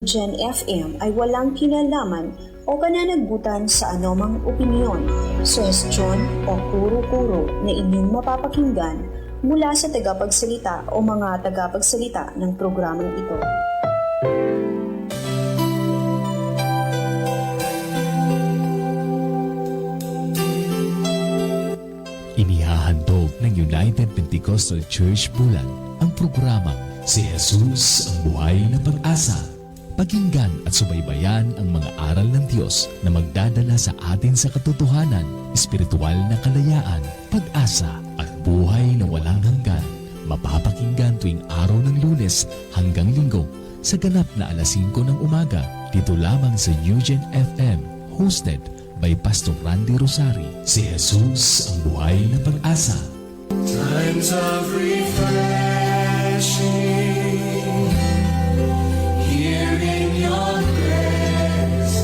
Gen FM ay walang kinalaman o pananagutan sa anumang opinyon, suhestyon o kuro-kuro na inyong mapapakinggan mula sa tagapagsalita o mga tagapagsalita ng programang ito. Inihahandog ng United Pentecostal Church Bulan ang programang Si Jesus ang Buhay na Pag-asa. Pakinggan at subaybayan ang mga aral ng Diyos na magdadala sa atin sa katotohanan, espiritual na kalayaan, pag-asa at buhay na walang hanggan. Mapapakinggan tuwing araw ng Lunes hanggang Linggo sa ganap na alas 5 ng umaga dito lamang sa Gen FM, hosted by Pastor Randy Rosari. Si Jesus ang Buhay na Pag-asa. Times of refreshing, here in your presence,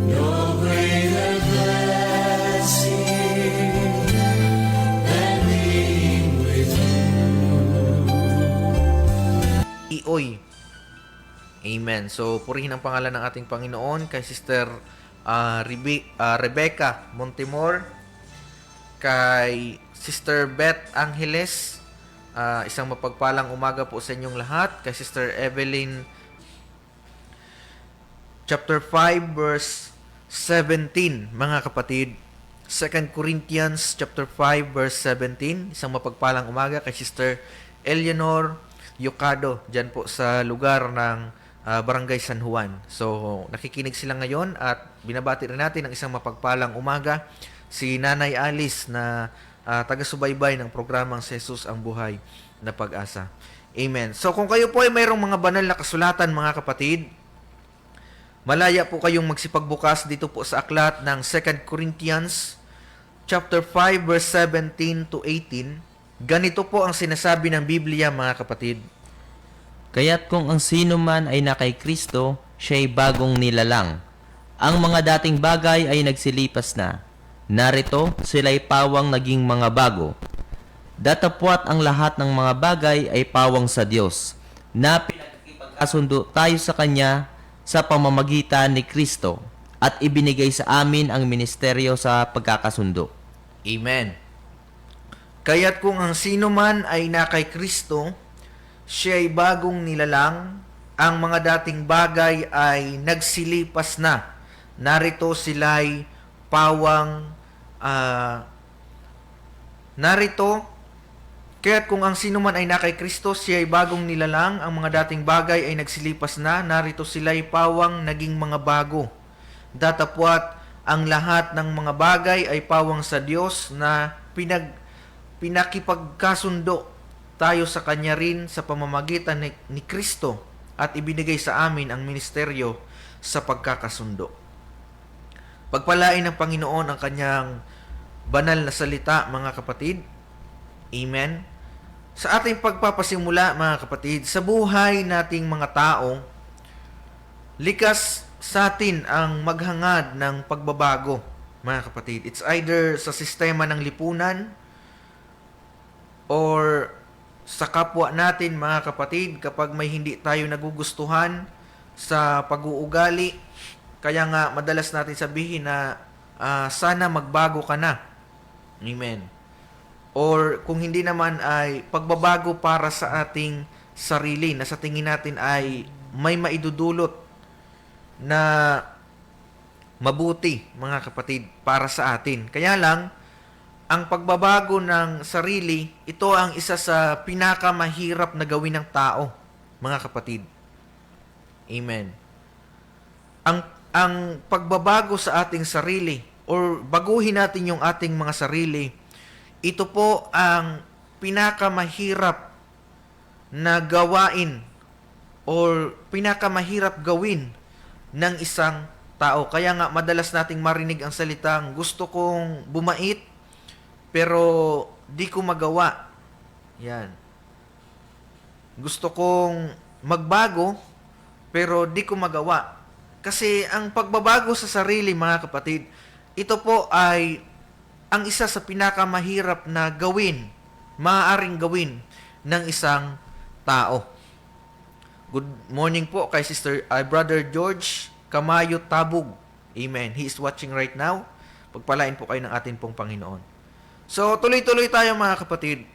no greater blessing than being with you. Oy. Amen. So, purihin ang pangalan ng ating Panginoon kay Sister Rebecca Montemor, kay Sister Beth Angeles. Isang mapagpalang umaga po sa inyong lahat. Kay Sister Evelyn, chapter 5, verse 17, mga kapatid. 2 Corinthians chapter 5, verse 17. Isang mapagpalang umaga kay Sister Eleanor Yocado, dyan po sa lugar ng Barangay San Juan. So, nakikinig sila ngayon at binabati rin natin ang isang mapagpalang umaga, si Nanay Alice na taga-subaybay ng programang Si Jesus ang Buhay na Pag-asa. Amen. So, kung kayo po ay mayroong mga banal na kasulatan, mga kapatid, malaya po kayong magsipagbukas dito po sa aklat ng 2 Corinthians chapter 5, verse 17 to 18. Ganito po ang sinasabi ng Biblia, mga kapatid. Kaya't kung ang sino man ay na kay Kristo, siya'y bagong nilalang. Ang mga dating bagay ay nagsilipas na. Narito, sila'y pawang naging mga bago. Datapwat ang lahat ng mga bagay ay pawang sa Diyos, na pinagkipagkasundo tayo sa Kanya sa pamamagitan ni Kristo, at ibinigay sa amin ang ministeryo sa pagkakasundo. Amen. Kaya't kung ang sino man ay na kay Kristo, siya ay bagong nilalang, ang mga dating bagay ay nagsilipas na. Narito sila'y pawang, kaya't kung ang sino man ay na kay Kristo, siya ay bagong nilalang, ang mga dating bagay ay nagsilipas na. Narito sila'y pawang naging mga bago. Datapwat ang lahat ng mga bagay ay pawang sa Diyos na pinakipagkasundo tayo sa Kanya rin sa pamamagitan ni Kristo at ibinigay sa amin ang ministeryo sa pagkakasundo. Pagpalain ng Panginoon ang Kanyang banal na salita, mga kapatid. Amen. Sa ating pagpapasimula, mga kapatid, sa buhay nating mga tao, likas sa atin ang maghangad ng pagbabago, mga kapatid. It's either sa sistema ng lipunan or sa kapwa natin, mga kapatid, kapag may hindi tayo nagugustuhan sa pag-uugali. Kaya nga, madalas natin sabihin na sana magbago ka na. Amen. Or kung hindi naman ay pagbabago para sa ating sarili na sa tingin natin ay may maidudulot na mabuti, mga kapatid, para sa atin. Kaya lang, ang pagbabago ng sarili, ito ang isa sa pinakamahirap na gawin ng tao, mga kapatid. Amen. Ang pagbabago sa ating sarili, or baguhin natin yung ating mga sarili, ito po ang pinakamahirap na gawain or pinakamahirap gawin ng isang tao. Kaya nga madalas nating marinig ang salitang, gusto kong bumait, pero di ko magawa. Yan. Gusto kong magbago, pero di ko magawa. Kasi ang pagbabago sa sarili, mga kapatid, ito po ay ang isa sa pinakamahirap na gawin, maaaring gawin ng isang tao. Good morning po kay Brother George Kamayo Tabug. Amen. He is watching right now. Pagpalain po kayo ng atin pong Panginoon. So, tuloy-tuloy tayo mga kapatid.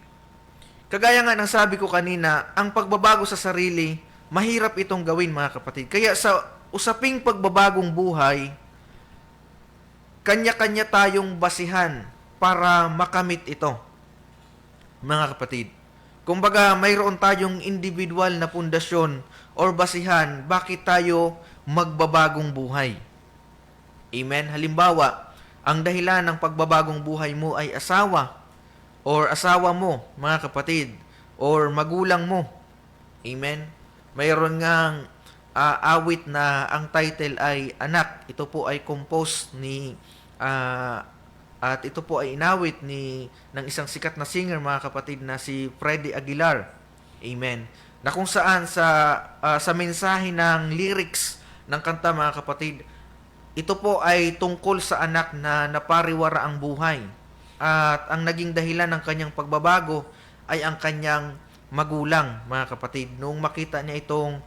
Kagaya nga ng sabi ko kanina, ang pagbabago sa sarili, mahirap itong gawin mga kapatid. Kaya sa usaping pagbabagong buhay, kanya-kanya tayong basihan para makamit ito, mga kapatid. Kumbaga, mayroon tayong individual na pundasyon or basihan bakit tayo magbabagong buhay. Amen? Halimbawa, ang dahilan ng pagbabagong buhay mo ay asawa or asawa mo, mga kapatid, or magulang mo. Amen? Mayroon ngang awit na ang title ay Anak. Ito po ay composed ni at ito po ay inawit ng isang sikat na singer, mga kapatid, na si Freddie Aguilar. Amen. Na kung saan sa mensahe ng lyrics ng kanta, mga kapatid, ito po ay tungkol sa anak na napariwara ang buhay. At ang naging dahilan ng kanyang pagbabago ay ang kanyang magulang, mga kapatid. Noong makita niya itong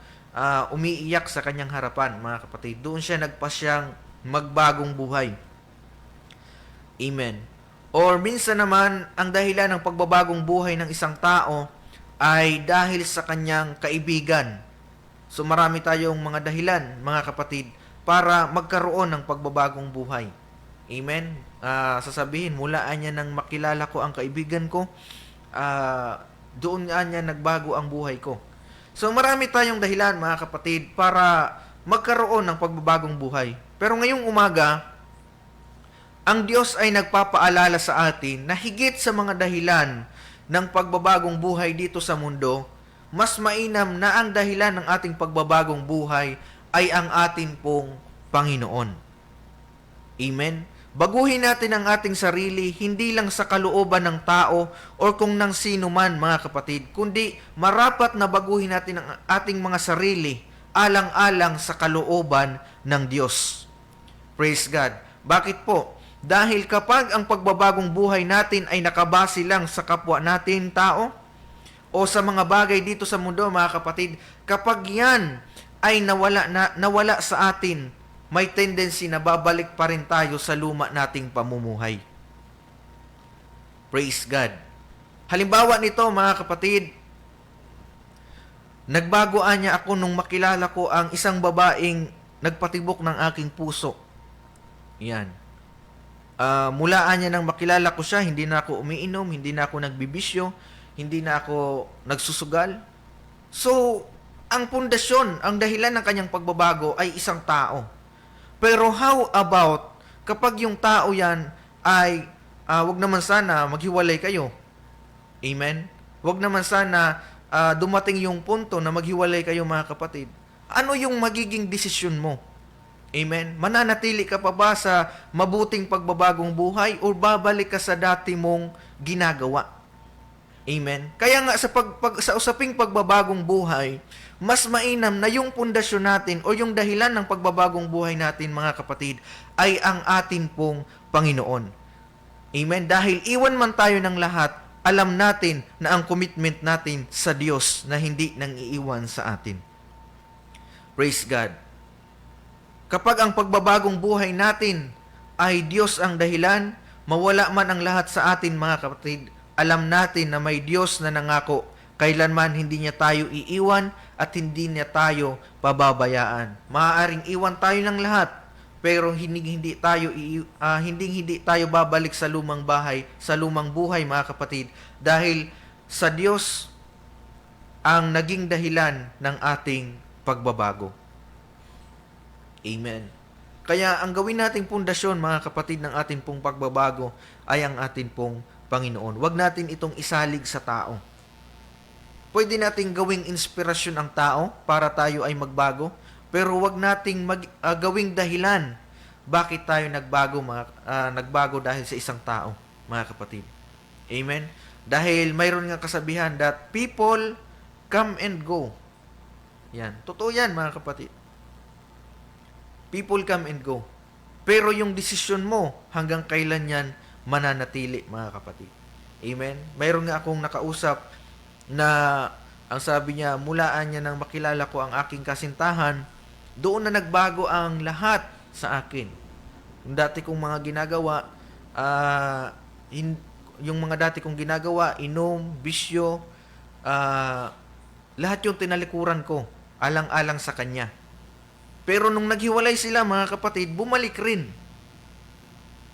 umiiyak sa kanyang harapan, mga kapatid, doon siya nagpasyang magbagong buhay. Amen. Or minsan naman, ang dahilan ng pagbabagong buhay ng isang tao ay dahil sa kanyang kaibigan. So marami tayong mga dahilan, mga kapatid, para magkaroon ng pagbabagong buhay. Amen. Sasabihin, mula niya nang makilala ko ang kaibigan ko, doon niya nagbago ang buhay ko. So marami tayong dahilan, mga kapatid, para magkaroon ng pagbabagong buhay. Pero ngayong umaga, ang Diyos ay nagpapaalala sa atin na higit sa mga dahilan ng pagbabagong buhay dito sa mundo, mas mainam na ang dahilan ng ating pagbabagong buhay ay ang atin pong Panginoon. Amen? Baguhin natin ang ating sarili, hindi lang sa kalooban ng tao o kung ng sino man, mga kapatid, kundi marapat na baguhin natin ang ating mga sarili alang-alang sa kalooban ng Diyos. Praise God. Bakit po? Dahil kapag ang pagbabagong buhay natin ay nakabase lang sa kapwa natin tao o sa mga bagay dito sa mundo, mga kapatid, kapag yan ay nawala sa atin, may tendency na babalik pa rin tayo sa luma nating pamumuhay. Praise God. Halimbawa nito, mga kapatid, nagbagoan niya ako nung makilala ko ang isang babaeng nagpatibok ng aking puso. Yan. Mulaan niya nang makilala ko siya, hindi na ako umiinom, hindi na ako nagbibisyo, hindi na ako nagsusugal. So, ang pundasyon, ang dahilan ng kanyang pagbabago ay isang tao. Pero how about kapag yung tao yan ay wag naman sana maghiwalay kayo? Amen? Wag naman sana dumating yung punto na maghiwalay kayo, mga kapatid. Ano yung magiging desisyon mo? Amen? Mananatili ka pa ba sa mabuting pagbabagong buhay o babalik ka sa dati mong ginagawa? Amen? Kaya nga sa usaping pagbabagong buhay, mas mainam na yung pundasyon natin o yung dahilan ng pagbabagong buhay natin, mga kapatid, ay ang atin pong Panginoon. Amen? Dahil iwan man tayo ng lahat, alam natin na ang commitment natin sa Diyos na hindi nang iiwan sa atin. Praise God. Kapag ang pagbabagong buhay natin ay Diyos ang dahilan, mawala man ang lahat sa atin, mga kapatid, alam natin na may Diyos na nangako, kailanman hindi niya tayo iiwan at hindi niya tayo pababayaan. Maaaring iwan tayo ng lahat, pero hindi tayo babalik sa lumang bahay, sa lumang buhay, mga kapatid, dahil sa Diyos ang naging dahilan ng ating pagbabago. Amen. Kaya ang gawin nating pundasyon, mga kapatid, ng ating pong pagbabago ay ang ating pong Panginoon. Huwag natin itong isalig sa tao. Pwede nating gawing inspirasyon ang tao para tayo ay magbago, pero huwag nating gawing dahilan bakit tayo nagbago dahil sa isang tao, mga kapatid. Amen? Dahil mayroon nga kasabihan that people come and go. Yan. Totoo yan, mga kapatid. People come and go. Pero yung desisyon mo, hanggang kailan yan mananatili, mga kapatid. Amen? Mayroon nga akong nakausap na Ang sabi niya, mulaan niya nang makilala ko ang aking kasintahan, doon na nagbago ang lahat sa akin. Yung dati kong mga ginagawa, yung mga dati kong ginagawa, inom, bisyo, lahat yung tinalikuran ko, alang-alang sa kanya. Pero nung naghiwalay sila, mga kapatid, bumalik rin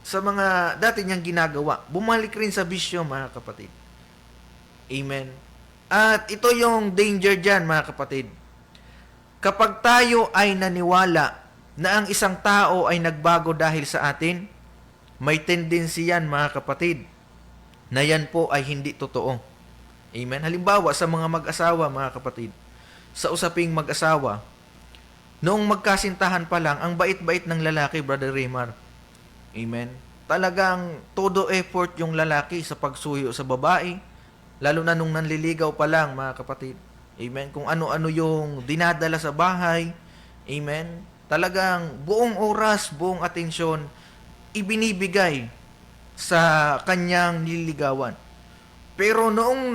sa mga dati niyang ginagawa. Bumalik rin sa bisyo, mga kapatid. Amen. At ito yung danger dyan, mga kapatid. Kapag tayo ay naniwala na ang isang tao ay nagbago dahil sa atin, may tendency yan, mga kapatid, na yan po ay hindi totoo. Amen. Halimbawa, sa mga mag-asawa, mga kapatid, sa usaping mag-asawa, noong magkasintahan pa lang, ang bait-bait ng lalaki, Brother Raymar. Amen. Talagang todo effort yung lalaki sa pagsuyo sa babae, lalo na nung nanliligaw pa lang, mga kapatid. Amen. Kung ano-ano yung dinadala sa bahay. Amen. Talagang buong oras, buong atensyon, ibinibigay sa kanyang nililigawan. Pero noong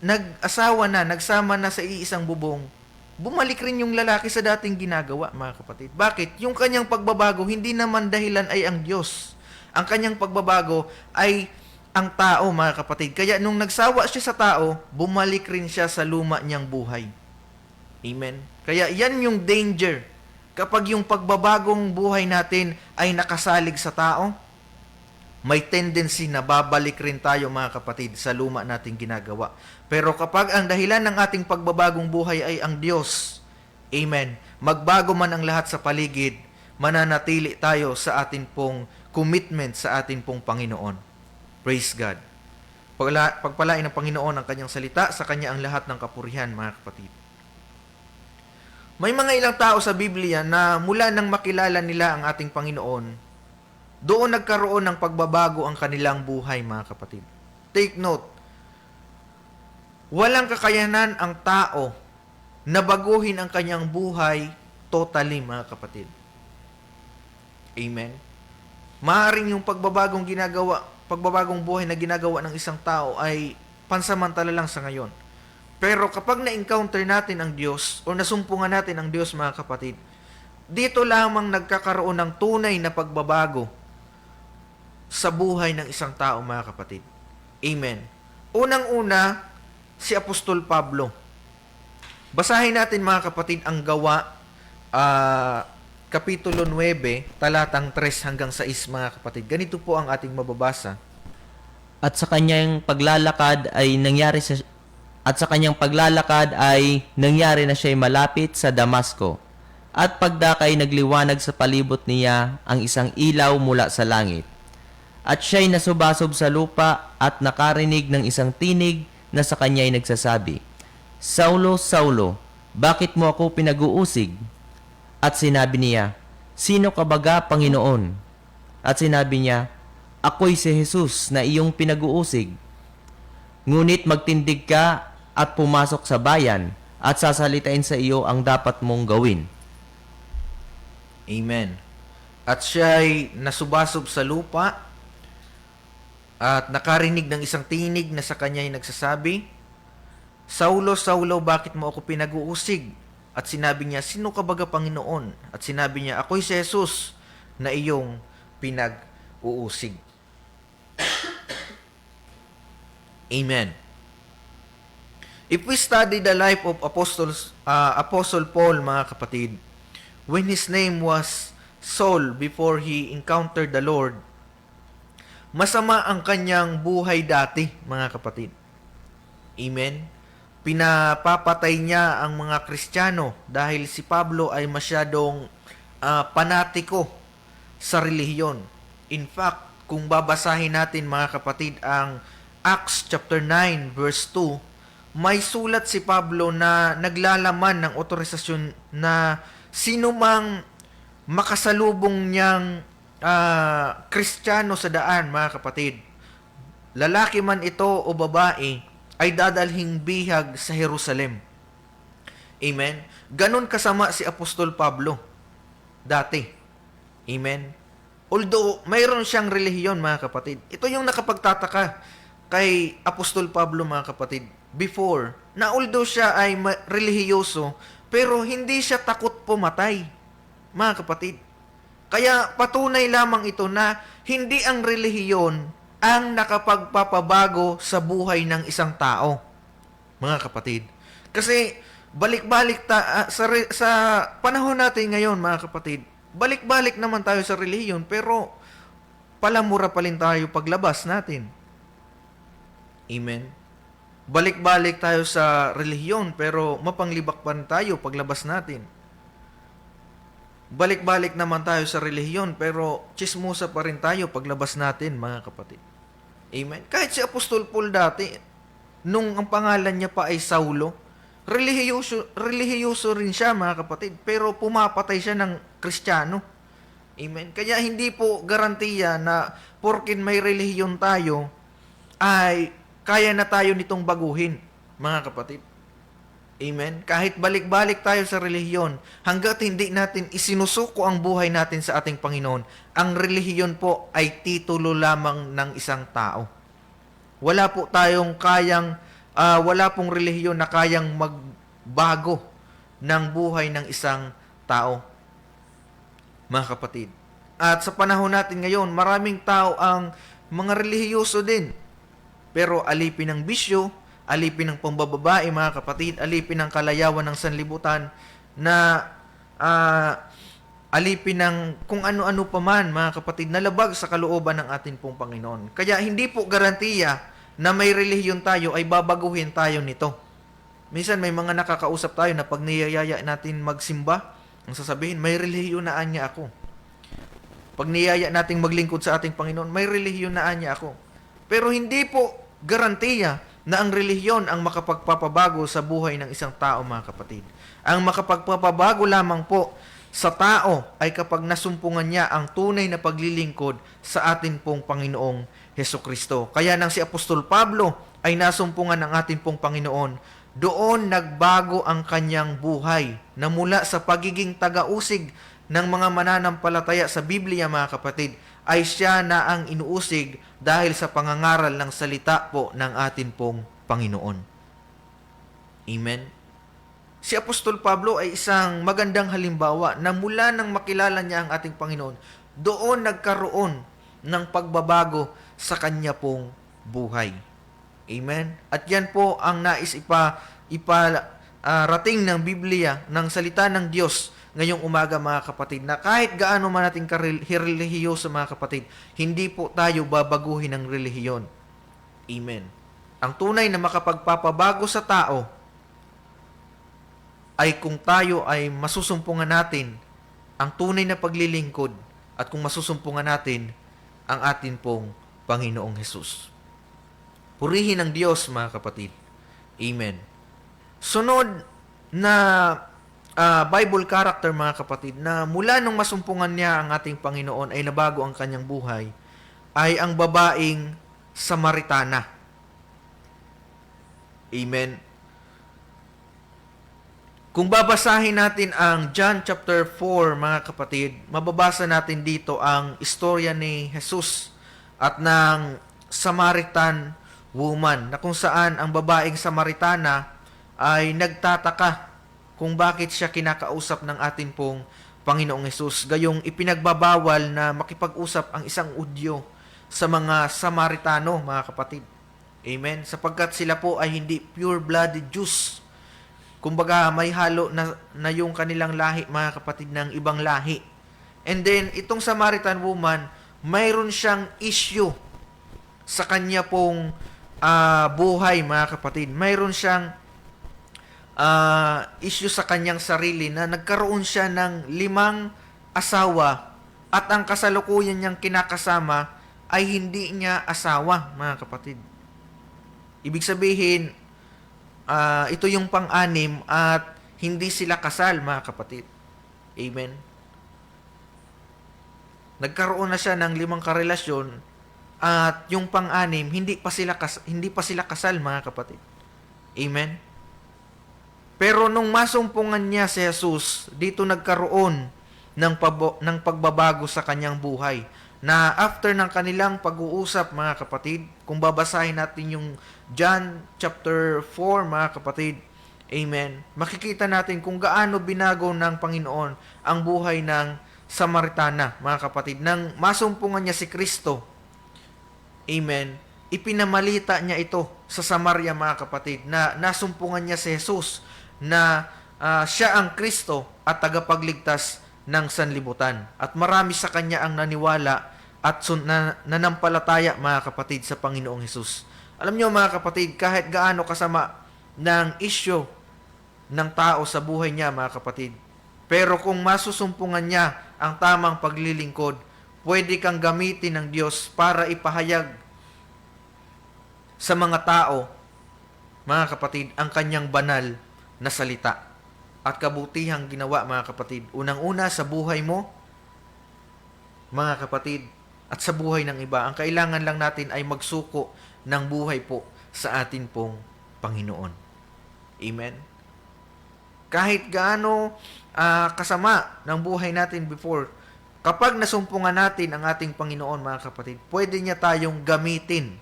nag-asawa na, nagsama na sa iisang bubong, bumalik rin yung lalaki sa dating ginagawa, mga kapatid. Bakit? Yung kanyang pagbabago, hindi naman dahilan ay ang Diyos. Ang kanyang pagbabago ay ang tao, mga kapatid. Kaya nung nagsawa siya sa tao, bumalik rin siya sa luma niyang buhay. Amen? Kaya yan yung danger. Kapag yung pagbabagong buhay natin ay nakasalig sa tao, may tendency na babalik rin tayo, mga kapatid, sa luma nating ginagawa. Pero kapag ang dahilan ng ating pagbabagong buhay ay ang Diyos, amen, magbago man ang lahat sa paligid, mananatili tayo sa atin pong commitment sa atin pong Panginoon. Praise God. Pagpalain ng Panginoon ang kanyang salita, sa kanya ang lahat ng kapurihan, mga kapatid. May mga ilang tao sa Biblia na mula nang makilala nila ang ating Panginoon, doon nagkaroon ng pagbabago ang kanilang buhay, mga kapatid. Take note, walang kakayanan ang tao na baguhin ang kanyang buhay totally, mga kapatid. Amen? Maaaring yung pagbabagong buhay na ginagawa ng isang tao ay pansamantala lang sa ngayon. Pero kapag na-encounter natin ang Diyos o nasumpungan natin ang Diyos, mga kapatid, dito lamang nagkakaroon ng tunay na pagbabago sa buhay ng isang tao, mga kapatid. Amen. Unang-una, si Apostol Pablo. Basahin natin, mga kapatid, ang Gawa, Kapitulo 9, talatang 3 hanggang 6, mga kapatid. Ganito po ang ating mababasa. At sa kanyang paglalakad na siya'y malapit sa Damasco. At pagdakay nagliwanag sa palibot niya ang isang ilaw mula sa langit. At siya'y nasubasob sa lupa at nakarinig ng isang tinig na sa kanya'y nagsasabi, Saulo, Saulo, bakit mo ako pinag-uusig? At sinabi niya, Sino ka baga, Panginoon? At sinabi niya, Ako'y si Jesus na iyong pinag-uusig. Ngunit magtindig ka at pumasok sa bayan at sasalitain sa iyo ang dapat mong gawin. Amen. At siya'y nasubasob sa lupa at nakarinig ng isang tinig na sa kanya'y nagsasabi, Saulo, Saulo, bakit mo ako pinag-uusig? At sinabi niya, Sino ka baga, Panginoon? At sinabi niya, Ako'y si Jesus na iyong pinag-uusig. Amen. If we study the life of Apostle Paul, mga kapatid, when his name was Saul before he encountered the Lord, masama ang kanyang buhay dati, mga kapatid. Amen. Pinapapatay niya ang mga Kristiyano dahil si Pablo ay masyadong panatiko sa relihiyon. In fact, kung babasahin natin, mga kapatid, ang Acts chapter 9 verse 2, may sulat si Pablo na naglalaman ng otorisasyon na sino mang makasalubong niyang Kristiyano sa daan, mga kapatid, lalaki man ito o babae, ay dadalhing bihag sa Jerusalem. Amen? Ganon kasama si Apostol Pablo dati. Amen? Although, mayroon siyang relihiyon, mga kapatid. Ito yung nakapagtataka kay Apostol Pablo, mga kapatid. before na although siya ay relihiyoso, pero hindi siya takot pumatay, mga kapatid. Kaya patunay lamang ito na hindi ang relihiyon ang nakapagpapabago sa buhay ng isang tao, mga kapatid. Kasi balik-balik sa panahon natin ngayon, mga kapatid, balik-balik naman tayo sa relihiyon, pero palamura pa rin tayo paglabas natin. Amen. Balik-balik tayo sa relihiyon, pero mapanglibak pa rin tayo paglabas natin. Balik-balik naman tayo sa relihiyon, pero chismosa pa rin tayo paglabas natin, mga kapatid. Amen. Kahit si Apostol Paul dati, nung ang pangalan niya pa ay Saulo, relihiyoso rin siya, mga kapatid, pero pumapatay siya ng Kristiyano. Amen. Kaya hindi po garantiya na porkin may relihiyon tayo, ay kaya na tayo nitong baguhin, mga kapatid. Amen? Kahit balik-balik tayo sa relihiyon, hanggat hindi natin isinusuko ang buhay natin sa ating Panginoon, ang relihiyon po ay titulo lamang ng isang tao. Wala pong relihiyon na kayang magbago ng buhay ng isang tao, mga kapatid. At sa panahon natin ngayon, maraming tao ang mga relihiyoso din, pero alipin ng bisyo, alipin ng pambababae, mga kapatid, alipin ng kalayawan ng sanlibutan, na alipin ng kung ano-ano pa man, mga kapatid, na labag sa kalooban ng ating pong Panginoon. Kaya hindi po garantiya na may relihiyon tayo ay babaguhin tayo nito. Minsan may mga nakakausap tayo na pag niyayaya natin magsimba, ang sasabihin, may relihiyon na anya ako. Pag niyaya nating maglingkod sa ating Panginoon, may relihiyon na anya ako. Pero hindi po garantiya na ang relihiyon ang makapagpapabago sa buhay ng isang tao, mga kapatid. Ang makapagpapabago lamang po sa tao ay kapag nasumpungan niya ang tunay na paglilingkod sa atin pong Panginoong Hesukristo. Kaya nang si Apostol Pablo ay nasumpungan ng atin pong Panginoon, doon nagbago ang kanyang buhay na mula sa pagiging taga-usig ng mga mananampalataya sa Biblia, mga kapatid, ay siya na ang inuusig dahil sa pangangaral ng salita po ng atin pong Panginoon. Amen? Si Apostol Pablo ay isang magandang halimbawa na mula nang makilala niya ang ating Panginoon, doon nagkaroon ng pagbabago sa kanya pong buhay. Amen? At yan po ang nais rating ng Biblia, ng salita ng Diyos ngayong umaga, mga kapatid, na kahit gaano man natin relihiyoso, mga kapatid, hindi po tayo babaguhin ng relihiyon. Amen. Ang tunay na makapagpapabago sa tao ay kung tayo ay masusumpungan natin ang tunay na paglilingkod at kung masusumpungan natin ang atin pong Panginoong Hesus. Purihin ang Diyos, mga kapatid. Amen. Sunod na Bible character, mga kapatid, na mula nung masumpungan niya ang ating Panginoon ay nabago ang kanyang buhay, ay ang babaeng Samaritana. Amen. Kung babasahin natin ang John chapter 4, mga kapatid, mababasa natin dito ang istorya ni Jesus at ng Samaritan woman, na kung saan ang babaeng Samaritana ay nagtataka kung bakit siya kinakausap ng atin pong Panginoong Hesus. Gayong ipinagbabawal na makipag-usap ang isang Hudyo sa mga Samaritano, mga kapatid. Amen? Sapagkat sila po ay hindi pure-blooded Jews. Kumbaga, may halo na yung kanilang lahi, mga kapatid, ng ibang lahi. And then, itong Samaritan woman, mayroon siyang issue sa kanya pong buhay, mga kapatid. Mayroon siyang issue sa kanyang sarili na nagkaroon siya ng 5 asawa at ang kasalukuyan niyang kinakasama ay hindi niya asawa, mga kapatid. Ibig sabihin, ito yung pang-anim at hindi sila kasal, mga kapatid. Amen. Nagkaroon na siya ng 5 karelasyon at yung pang-anim hindi pa sila kasal, mga kapatid. Amen. Pero nung masumpungan niya si Jesus, dito nagkaroon ng pagbabago sa kanyang buhay. na after ng kanilang pag-uusap, mga kapatid, kung babasahin natin yung John chapter 4, mga kapatid, amen, makikita natin kung gaano binago ng Panginoon ang buhay ng Samaritana, mga kapatid, nang masumpungan niya si Kristo. Amen. Ipinamalita niya ito sa Samaria, mga kapatid, na nasumpungan niya si Jesus na siya ang Kristo at tagapagligtas ng sanlibutan. At marami sa kanya ang naniwala at nanampalataya, mga kapatid, sa Panginoong Hesus. Alam niyo, mga kapatid, kahit gaano kasama ng isyo ng tao sa buhay niya, mga kapatid, pero kung masusumpungan niya ang tamang paglilingkod, pwede kang gamitin ng Diyos para ipahayag sa mga tao, mga kapatid, ang kanyang banal na salita at kabutihang ginawa, mga kapatid. Unang-una sa buhay mo, mga kapatid, at sa buhay ng iba. Ang kailangan lang natin ay magsuko ng buhay po sa atin pong Panginoon. Amen? Kahit gaano kasama ng buhay natin before, kapag nasumpungan natin ang ating Panginoon, mga kapatid, pwede niya tayong gamitin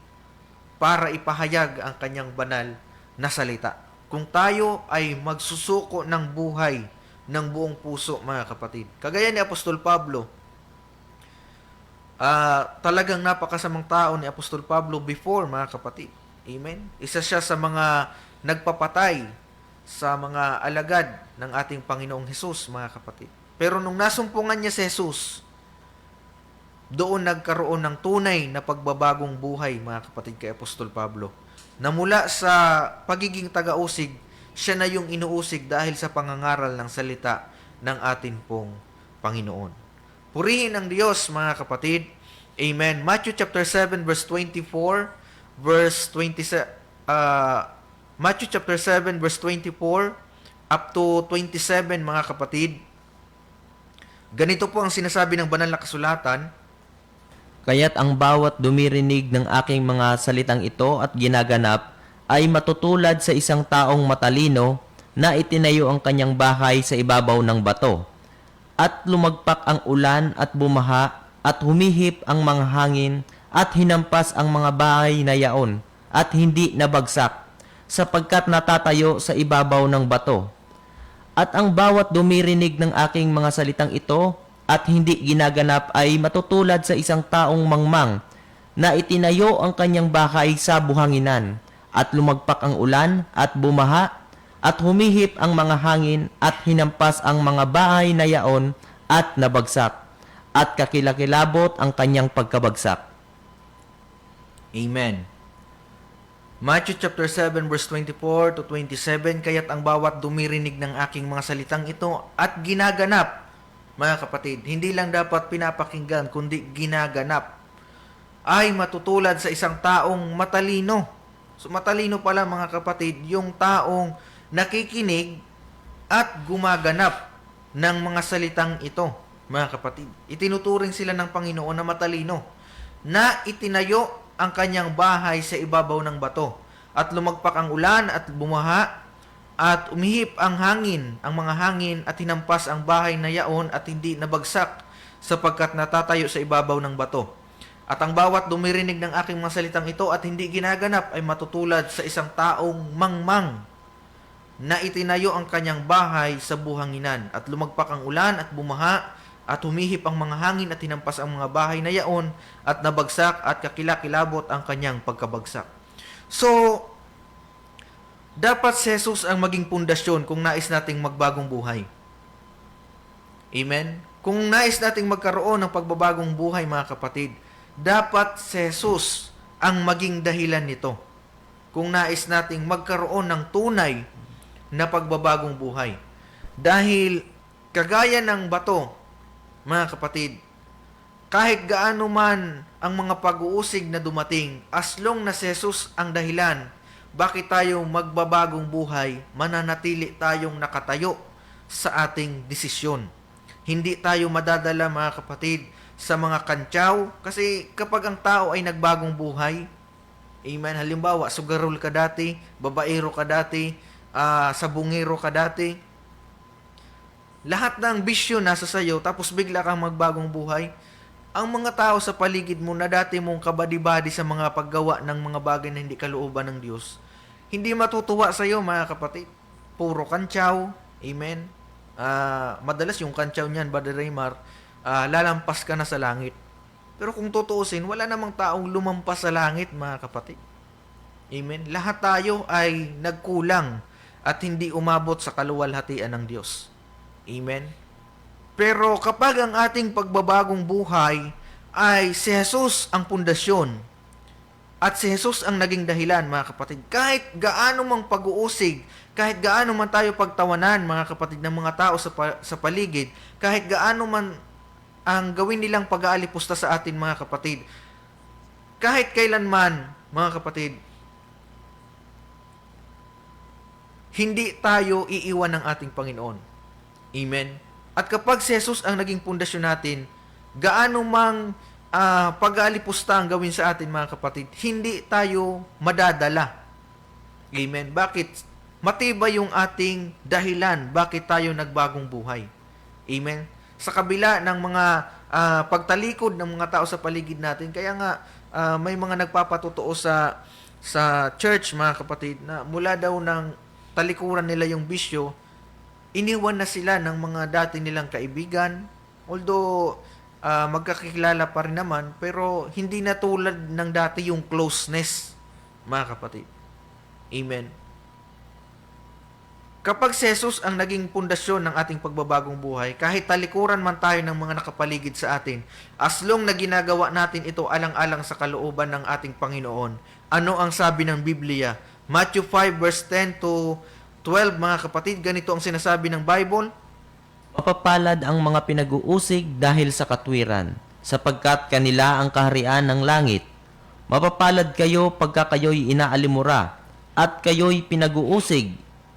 para ipahayag ang kanyang banal na salita. Kung tayo ay magsusuko ng buhay ng buong puso, mga kapatid. Kagaya ni Apostol Pablo, talagang napakasamang tao ni Apostol Pablo before, mga kapatid. Amen? Isa siya sa mga nagpapatay sa mga alagad ng ating Panginoong Hesus, mga kapatid. Pero nung nasumpungan niya si Jesus, doon nagkaroon ng tunay na pagbabagong buhay, mga kapatid, kay Apostol Pablo. Na mula sa pagiging taga-usig, siya na yung inuusig dahil sa pangangaral ng salita ng atin pong Panginoon. Purihin ang Diyos, mga kapatid. Amen. Matthew chapter 7 verse 24, verse 27, Matthew chapter 7 verse 24 up to 27, mga kapatid. Ganito po ang sinasabi ng banal na kasulatan. Kaya't ang bawat dumirinig ng aking mga salitang ito at ginaganap ay matutulad sa isang taong matalino na itinayo ang kanyang bahay sa ibabaw ng bato. At lumagpak ang ulan at bumaha at humihip ang mga hangin at hinampas ang mga bahay na yaon at hindi nabagsak sapagkat natatayo sa ibabaw ng bato. At ang bawat dumirinig ng aking mga salitang ito at hindi ginaganap ay matutulad sa isang taong mangmang na itinayo ang kanyang bahay sa buhanginan at lumagpak ang ulan at bumaha at humihip ang mga hangin at hinampas ang mga bahay na yaon at nabagsak at kakilakilabot ang kanyang pagkabagsak. Amen. Matthew chapter 7 verse 24 to 27, kaya't ang bawat dumirinig ng aking mga salitang ito at ginaganap, mga kapatid, hindi lang dapat pinapakinggan kundi ginaganap, ay matutulad sa isang taong matalino. So matalino pala, mga kapatid, yung taong nakikinig at gumaganap ng mga salitang ito, mga kapatid. Itinuturing sila ng Panginoon na matalino, na itinayo ang kanyang bahay sa ibabaw ng bato, at lumagpak ang ulan at bumaha, at umihip ang hangin, ang mga hangin, at hinampas ang bahay na yaon at hindi nabagsak, sapagkat natatayo sa ibabaw ng bato. At ang bawat dumirinig ng aking mga salitang ito at hindi ginaganap ay matutulad sa isang taong mangmang na itinayo ang kanyang bahay sa buhanginan, at lumagpak ang ulan at bumaha, at humihip ang mga hangin at hinampas ang mga bahay na yaon at nabagsak, at kakilakilabot ang kanyang pagkabagsak. So, dapat si Jesus ang maging pundasyon kung nais nating magbagong buhay. Amen? Kung nais nating magkaroon ng pagbabagong buhay, mga kapatid, dapat si Jesus ang maging dahilan nito. Kung nais nating magkaroon ng tunay na pagbabagong buhay. Dahil kagaya ng bato, mga kapatid, kahit gaano man ang mga pag-uusig na dumating, as long na si Jesus ang dahilan, bakit tayo magbabagong buhay, mananatili tayong nakatayo sa ating desisyon. Hindi tayo madadala, mga kapatid, sa mga kantsaw, kasi kapag ang tao ay nagbagong buhay, amen, halimbawa, sugarol ka dati, babaero ka dati, sabungero ka dati, lahat ng bisyo nasa sayo, tapos bigla kang magbagong buhay, ang mga tao sa paligid mo na dati mong kabadi-badi sa mga paggawa ng mga bagay na hindi kalooban ng Diyos, hindi matutuwa sa iyo, mga kapatid. Puro kantsaw. Amen. Madalas yung kantsaw niyan, Brother Raymar, lalampas ka na sa langit. Pero kung tutuusin, wala namang taong lumampas sa langit, mga kapatid. Amen. Lahat tayo ay nagkulang at hindi umabot sa kaluwalhatian ng Diyos. Amen. Pero kapag ang ating pagbabagong buhay ay si Jesus ang pundasyon at si Jesus ang naging dahilan, mga kapatid, kahit gaano mang pag-uusig, kahit gaano man tayo pagtawanan, mga kapatid, ng mga tao sa paligid, kahit gaano man ang gawin nilang pag-aalipusta sa atin, mga kapatid, kahit kailanman, mga kapatid, hindi tayo iiwan ng ating Panginoon. Amen. At kapag si Jesus ang naging pundasyon natin, gaano mang pag-aalipusta ang gawin sa atin, mga kapatid, hindi tayo madadala. Amen. Bakit? Matibay yung ating dahilan bakit tayo nagbagong buhay. Amen. Sa kabila ng mga pagtalikod ng mga tao sa paligid natin, kaya nga may mga nagpapatotoo sa church, mga kapatid, na mula daw ng talikuran nila yung bisyo, iniwan na sila ng mga dati nilang kaibigan, although magkakilala pa rin naman, pero hindi na tulad ng dati yung closeness, mga kapatid. Amen. Kapag si Jesus ang naging pundasyon ng ating pagbabagong buhay, kahit talikuran man tayo ng mga nakapaligid sa atin, as long na ginagawa natin ito alang-alang sa kalooban ng ating Panginoon, ano ang sabi ng Biblia? Matthew 5 verse 10 to 12, mga kapatid, ganito ang sinasabi ng Bible. Mapapalad ang mga pinag-uusig dahil sa katwiran, sapagkat kanila ang kaharian ng langit. Mapapalad kayo pagka kayo'y inaalimura, at kayo'y pinag-uusig,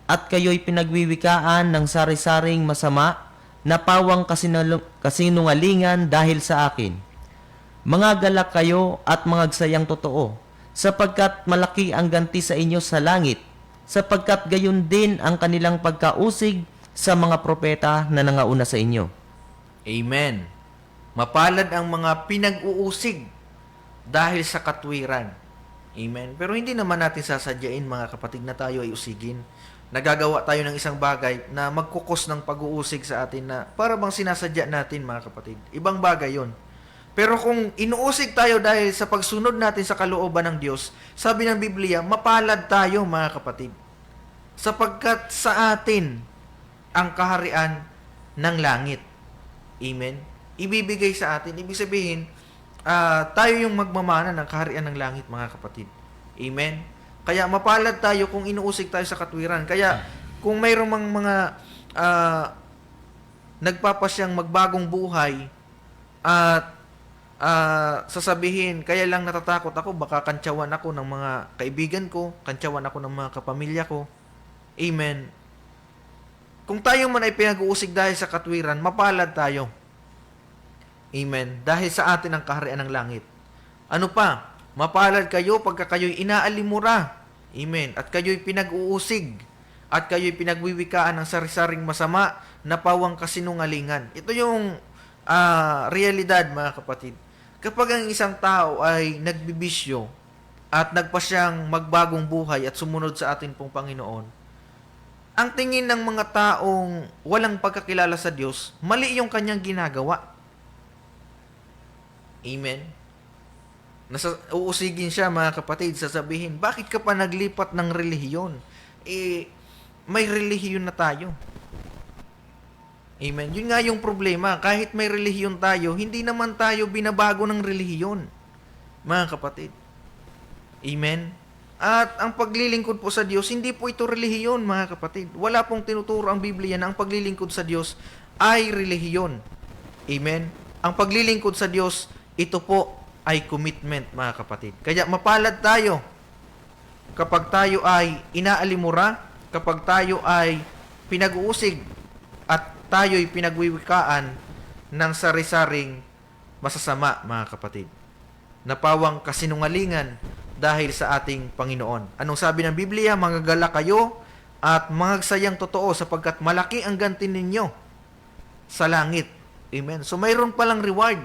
at kayo'y pinagwiwikaan ng sari-saring masama, na pawang kasinungalingan dahil sa akin. Mga galak kayo at mga totoo, sapagkat malaki ang ganti sa inyo sa langit, sapagkat gayon din ang kanilang pagkausig sa mga propeta na nangauna sa inyo. Amen. Mapalad ang mga pinag-uusig dahil sa katwiran. Amen. Pero hindi naman natin sasadyain, mga kapatid, na tayo ay usigin. Nagagawa tayo ng isang bagay na magkukos ng pag-uusig sa atin na para bang sinasadya natin, mga kapatid. Ibang bagay yon. Pero kung inuusig tayo dahil sa pagsunod natin sa kalooban ng Diyos, sabi ng Biblia, mapalad tayo, mga kapatid. Sapagkat sa atin ang kaharian ng langit. Amen? Ibibigay sa atin. Ibig sabihin, tayo yung magmamana ng kaharian ng langit, mga kapatid. Amen? Kaya mapalad tayo kung inuusig tayo sa katwiran. Kaya kung mayroong mga nagpapasyang magbagong buhay at sasabihin, kaya lang natatakot ako, baka kantsawan ako ng mga kaibigan ko, kantsawan ako ng mga kapamilya ko. Amen. Kung tayo man ay pinag-uusig dahil sa katwiran, mapalad tayo. Amen. Dahil sa atin ang kaharian ng langit. Ano pa? Mapalad kayo pagka kayo'y inaalimura. Amen. At kayo'y pinag-uusig. At kayo'y pinagwiwikaan ng sari-saring masama na pawang kasinungalingan. Ito yung realidad, mga kapatid. Kapag ang isang tao ay nagbibisyo at nagpasyang magbagong buhay at sumunod sa atin pong Panginoon, ang tingin ng mga taong walang pagkakilala sa Diyos, mali yung kanyang ginagawa. Amen? Uusigin siya, mga kapatid, sasabihin, bakit ka pa naglipat ng relihiyon? May relihiyon na tayo. Amen. Yun nga yung problema. Kahit may relihiyon tayo, hindi naman tayo binabago ng relihiyon, mga kapatid. Amen. At ang paglilingkod po sa Diyos, hindi po ito relihiyon, mga kapatid. Wala pong tinuturo ang Biblia na ang paglilingkod sa Diyos ay relihiyon. Amen. Ang paglilingkod sa Diyos, ito po ay commitment, mga kapatid. Kaya mapalad tayo kapag tayo ay inaalimura, kapag tayo ay pinag-uusig, at tayo'y pinagwiwikaan ng sari-saring masasama, mga kapatid. Napawang kasinungalingan dahil sa ating Panginoon. Anong sabi ng Biblia? Manggagala kayo at mangagsayang totoo sapagkat malaki ang ganti ninyo sa langit. Amen. So mayroon palang reward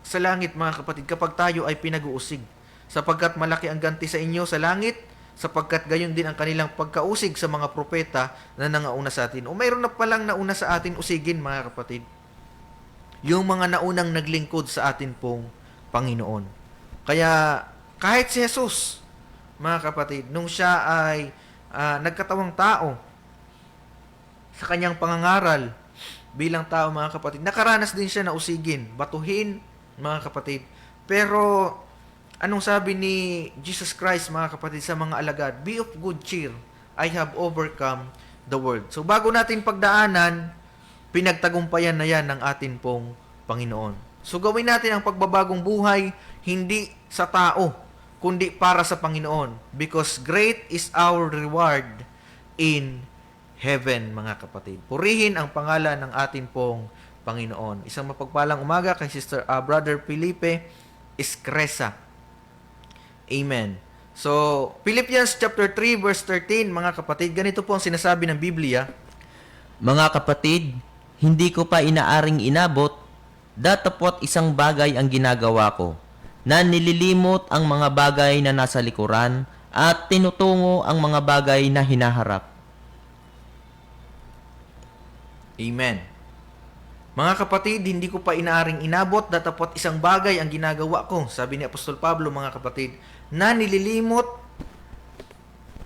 sa langit, mga kapatid, kapag tayo ay pinag-uusig. Sapagkat malaki ang ganti sa inyo sa langit, sapagkat gayon din ang kanilang pagkausig sa mga propeta na nangauna sa atin. O mayroon na palang nauna sa atin usigin, mga kapatid. Yung mga naunang naglingkod sa atin pong Panginoon. Kaya kahit si Jesus, mga kapatid, nung siya ay nagkatawang tao sa kanyang pangangaral bilang tao, mga kapatid, nakaranas din siya na usigin, batuhin, mga kapatid. Pero anong sabi ni Jesus Christ, mga kapatid, sa mga alagad? Be of good cheer, I have overcome the world. So bago natin pagdaanan, pinagtagumpayan na yan ng atin pong Panginoon. So gawin natin ang pagbabagong buhay hindi sa tao, kundi para sa Panginoon. Because great is our reward in heaven, mga kapatid. Purihin ang pangalan ng atin pong Panginoon. Isang mapagpalang umaga kay Brother Felipe Iscresa. Amen. So, Philippians chapter 3 verse 13, mga kapatid, ganito po ang sinasabi ng Biblia. Mga kapatid, hindi ko pa inaaring inabot, datapot isang bagay ang ginagawa ko, na nililimot ang mga bagay na nasa likuran at tinutungo ang mga bagay na hinaharap. Amen. Mga kapatid, hindi ko pa inaaring inabot, datapot isang bagay ang ginagawa ko, sabi ni Apostol Pablo, mga kapatid, na nililimot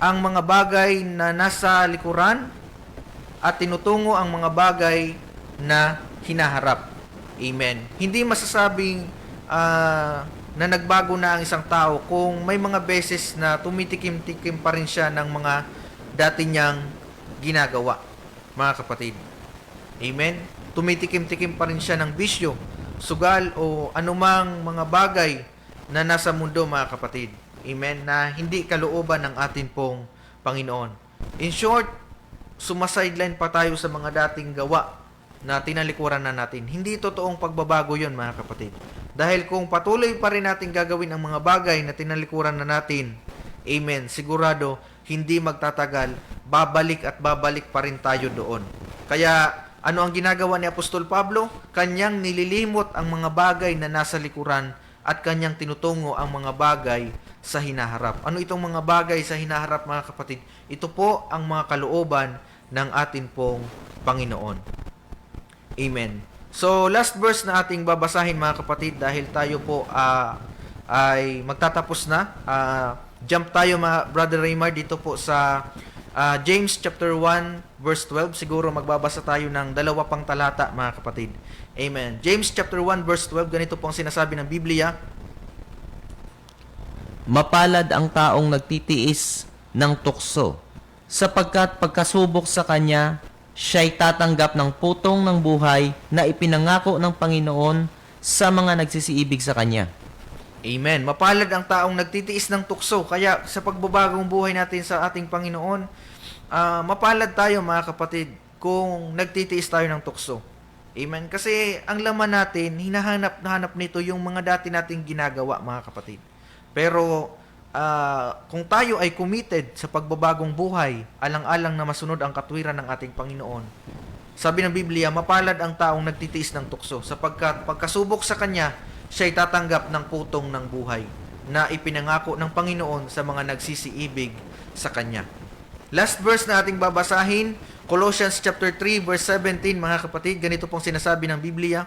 ang mga bagay na nasa likuran at tinutungo ang mga bagay na hinaharap. Amen. Hindi masasabing na nagbago na ang isang tao kung may mga beses na tumitikim-tikim pa rin siya ng mga dati niyang ginagawa, mga kapatid. Amen. Tumitikim-tikim pa rin siya ng bisyo, sugal o anumang mga bagay na nasa mundo, mga kapatid. Amen. Na hindi kalooban ng atin pong Panginoon. In short, sumasideline pa tayo sa mga dating gawa na tinalikuran na natin. Hindi totoong pagbabago yon, mga kapatid. Dahil kung patuloy pa rin natin gagawin ang mga bagay na tinalikuran na natin, amen, sigurado, hindi magtatagal, babalik at babalik pa rin tayo doon. Kaya, ano ang ginagawa ni Apostol Pablo? Kanyang nililimot ang mga bagay na nasa likuran at kanyang tinutungo ang mga bagay sa hinaharap. Ano itong mga bagay sa hinaharap, mga kapatid? Ito po ang mga kalooban ng atin pong Panginoon. Amen. So, last verse na ating babasahin, mga kapatid, dahil tayo po ay magtatapos na. Jump tayo, Brother Raymar, dito po sa James chapter 1 verse 12. Siguro magbabasa tayo ng 2 pang talata, mga kapatid. Amen. James chapter 1 verse 12, ganito po ang sinasabi ng Biblia. Mapalad ang taong nagtitiis ng tukso, sapagkat pagkasubok sa kanya, siya'y tatanggap ng putong ng buhay na ipinangako ng Panginoon sa mga nagsisiibig sa Kanya. Amen. Mapalad ang taong nagtitiis ng tukso. Kaya sa pagbabagong buhay natin sa ating Panginoon, mapalad tayo, mga kapatid, kung nagtitiis tayo ng tukso. Amen. Kasi ang laman natin, hinahanap nito yung mga dati nating ginagawa, mga kapatid. Pero kung tayo ay committed sa pagbabagong buhay, alang-alang na masunod ang katwiran ng ating Panginoon, sabi ng Biblia, mapalad ang taong nagtitiis ng tukso, sapagkat pagkasubok sa kanya, siya'y tatanggap ng putong ng buhay na ipinangako ng Panginoon sa mga nagsisiibig sa kanya. Last verse na ating babasahin, Colossians chapter 3 verse 17, mga kapatid, ganito pong sinasabi ng Biblia.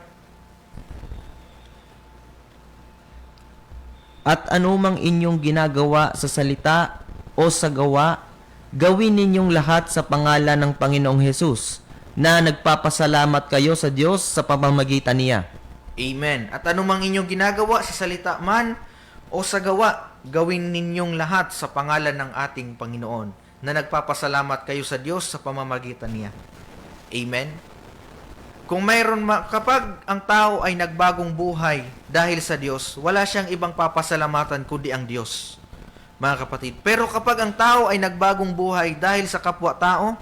At anumang inyong ginagawa sa salita o sa gawa, gawin ninyong lahat sa pangalan ng Panginoong Hesus, na nagpapasalamat kayo sa Diyos sa pamamagitan niya. Amen. At anumang inyong ginagawa sa salita man o sa gawa, gawin ninyong lahat sa pangalan ng ating Panginoon, na nagpapasalamat kayo sa Diyos sa pamamagitan niya. Amen. Kapag ang tao ay nagbagong buhay dahil sa Diyos, wala siyang ibang papasalamatan kundi ang Diyos, mga kapatid. Pero kapag ang tao ay nagbagong buhay dahil sa kapwa-tao,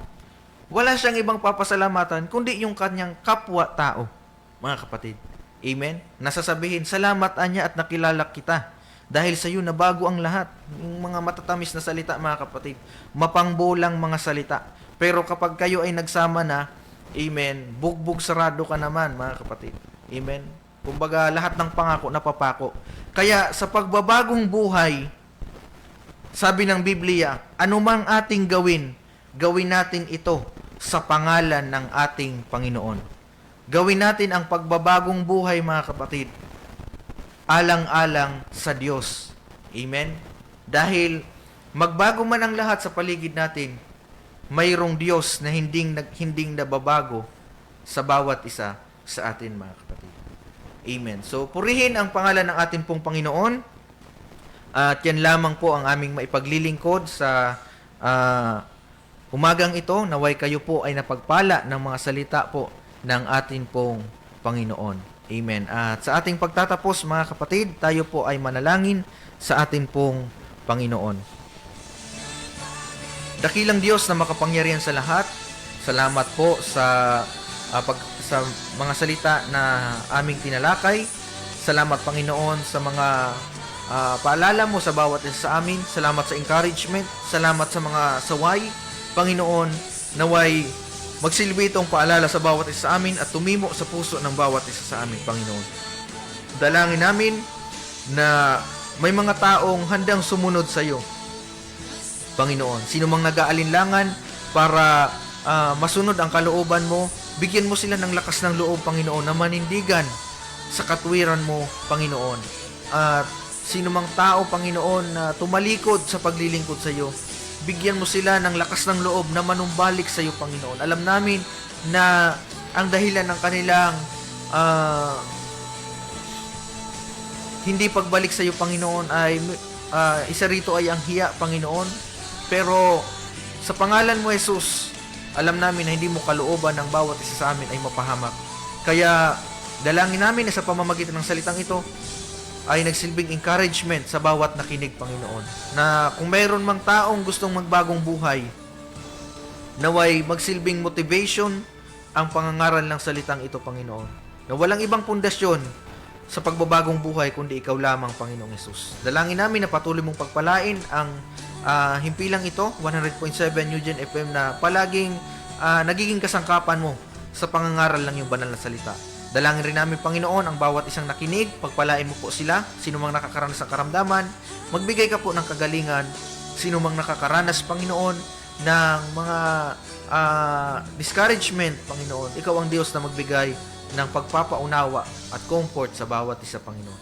wala siyang ibang papasalamatan kundi yung kanyang kapwa-tao, mga kapatid. Amen? Nasasabihin, salamat Anya at nakilala kita. Dahil sa iyo nabago ang lahat. Yung mga matatamis na salita, mga kapatid. Mapangbolang mga salita. Pero kapag kayo ay nagsama na, amen, bugbog sarado ka naman, mga kapatid. Amen? Kumbaga, lahat ng pangako napapako. Kaya sa pagbabagong buhay, sabi ng Biblia, anumang ating gawin, gawin natin ito sa pangalan ng ating Panginoon. Gawin natin ang pagbabagong buhay, mga kapatid, alang-alang sa Diyos. Amen? Dahil magbago man ang lahat sa paligid natin, mayroong Diyos na hinding nababago sa bawat isa sa atin, mga kapatid. Amen. So, purihin ang pangalan ng ating pong Panginoon. At yan lamang po ang aming maipaglilingkod sa umagang ito. Naway kayo po ay napagpala ng mga salita po ng ating pong Panginoon. Amen. At sa ating pagtatapos, mga kapatid, tayo po ay manalangin sa ating pong Panginoon. Dakilang Diyos na makapangyarihan sa lahat, salamat po sa mga salita na aming tinalakay. Salamat, Panginoon, sa mga paalala mo sa bawat isa sa amin. Salamat sa encouragement. Salamat sa mga saway. Panginoon, naway magsilbi itong paalala sa bawat isa sa amin at tumimo sa puso ng bawat isa sa amin, Panginoon. Dalangin namin na may mga taong handang sumunod sa iyo, Panginoon. Sino mang nag-aalinlangan para masunod ang kalooban mo, bigyan mo sila ng lakas ng loob, Panginoon, na manindigan sa katwiran mo, Panginoon. At sino mang tao, Panginoon, na tumalikod sa paglilingkod sa iyo, bigyan mo sila ng lakas ng loob na manumbalik sa iyo, Panginoon. Alam namin na ang dahilan ng kanilang hindi pagbalik sa iyo, Panginoon, ay isa rito ay ang hiya, Panginoon. Pero sa pangalan mo, Jesus, alam namin na hindi mo kalooban ng bawat isa sa amin ay mapahamak. Kaya dalangin namin na sa pamamagitan ng salitang ito ay nagsilbing encouragement sa bawat nakinig, Panginoon. Na kung mayroon mang taong gustong magbagong buhay, naway magsilbing motivation ang pangangaral ng salitang ito, Panginoon. Na walang ibang pundasyon sa pagbabagong buhay kundi ikaw lamang, Panginoong Jesus. Dalangin namin na patuloy mong pagpalain ang himpilang ito, 100.7 New Gen FM, na palaging nagiging kasangkapan mo sa pangangaral ng iyong banal na salita. Dalangin rin namin, Panginoon, ang bawat isang nakinig, pagpalain mo po sila, sino mang nakakaranas ng karamdaman, magbigay ka po ng kagalingan, sino mang nakakaranas, Panginoon, ng mga discouragement, Panginoon, ikaw ang Diyos na magbigay ng pagpapaunawa at comfort sa bawat isa, Panginoon.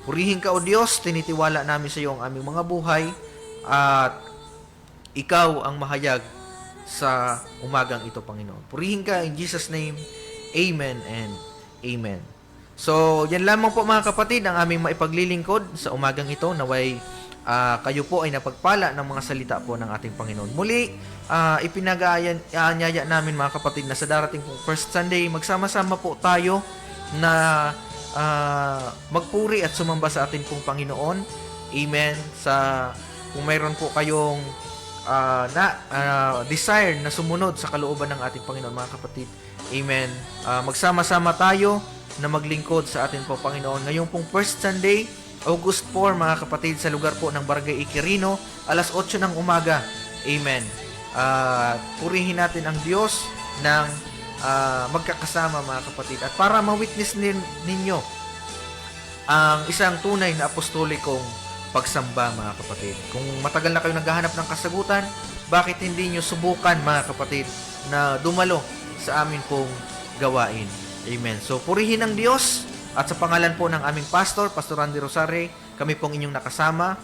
Purihin ka, O Diyos, tinitiwala namin sa iyo ang aming mga buhay, at ikaw ang mahayag sa umagang ito, Panginoon. Purihin ka in Jesus' name. Amen and Amen. So, yan lamang po, mga kapatid, ang aming maipaglilingkod sa umagang ito. Naway kayo po ay napagpala ng mga salita po ng ating Panginoon. Muli, ipinag-aanyaya namin, mga kapatid, na sa darating pong First Sunday, magsama-sama po tayo na magpuri at sumamba sa ating pong Panginoon. Amen. Kung mayroon po kayong desire na sumunod sa kalooban ng ating Panginoon, mga kapatid, amen. Magsama-sama tayo na maglingkod sa ating po Panginoon. Ngayong pong First Sunday, August 4, mga kapatid, sa lugar po ng Barangay Iquirino, alas 8 ng umaga. Amen. Purihin natin ang Diyos ng magkakasama, mga kapatid. At para ma-witness ninyo ang isang tunay na apostolikong pagsamba, mga kapatid. Kung matagal na kayo naghahanap ng kasagutan, bakit hindi nyo subukan, mga kapatid, na dumalo sa amin pong gawain. Amen. So, purihin ang Diyos, at sa pangalan po ng aming pastor, Pastor Randy Rosare, kami pong inyong nakasama,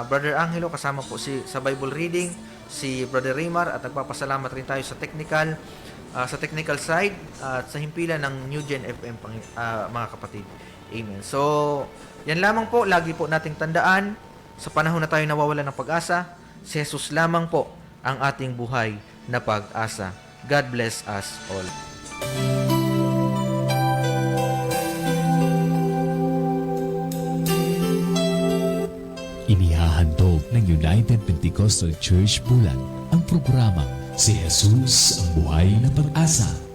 Brother Angelo, kasama po sa Bible reading, si Brother Raymar, at nagpapasalamat rin tayo sa technical side, at sa himpilan ng New Gen FM, mga kapatid. Amen. So, yan lamang po, lagi po nating tandaan, sa panahon na tayo nawawalan ng pag-asa, si Jesus lamang po ang ating buhay na pag-asa. God bless us all. Inihahandog ng United Pentecostal Church Bulan ang programang Si Jesus ang Buhay na Pag-asa